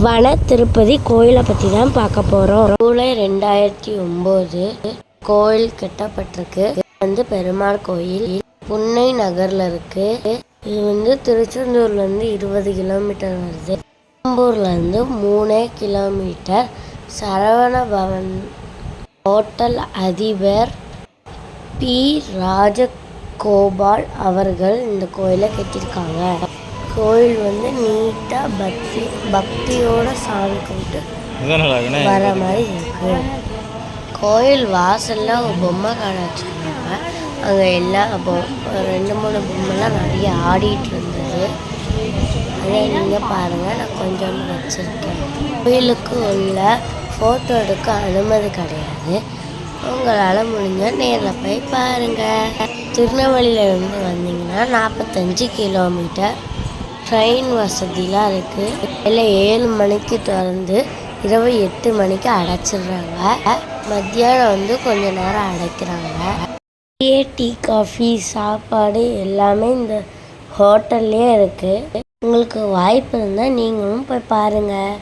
வன திருப்பதி கோயிலை பற்றி தான் பார்க்க போகிறோம். ஜூலை 2009 கோயில் கட்டப்பட்டிருக்கு. இது பெருமாள் கோயில் புன்னை நகரில் இருக்குது. இது திருச்செந்தூர்லேருந்து 20 கிலோமீட்டர் வருது. திருப்பூர்லேருந்து 3 கிலோமீட்டர். சரவண பவன் ஹோட்டல் அதிபர் பி. ராஜகோபால் அவர்கள் இந்த கோயிலை கட்டியிருக்காங்க. கோயில் நீட்டாக பக்தியோட சாமி கும்பிட்டு வர மாதிரி இருக்கு. கோயில் வாசல்ல ஒரு பொம்மை கடை வச்சுருந்தாங்க. அங்கே எல்லாம் 2-3 பொம்மைலாம் நிறைய ஆடிட்டு இருந்தது. அதே நீங்கள் பாருங்கள், நான் கொஞ்சம் வச்சுருக்கேன். கோயிலுக்கு உள்ள ஃபோட்டோ எடுக்க அனுமதி கிடையாது. உங்களால் முடிஞ்சால் நேரில் போய் பாருங்கள். திருநெல்வேலியிலேருந்து வந்தீங்கன்னா 45 கிலோமீட்டர். ட்ரெயின் வசதிலாம் இருக்குது. இல்லை 7 மணிக்கு திறந்து இரவு 8 மணிக்கு அடைச்சிடுறாங்க. மத்தியானம் கொஞ்சம் நேரம் அடைக்கிறாங்க. டீ காஃபி சாப்பாடு எல்லாமே இந்த ஹோட்டல்லே இருக்குது. உங்களுக்கு வாய்ப்பு இருந்தால் நீங்களும் போய் பாருங்கள்.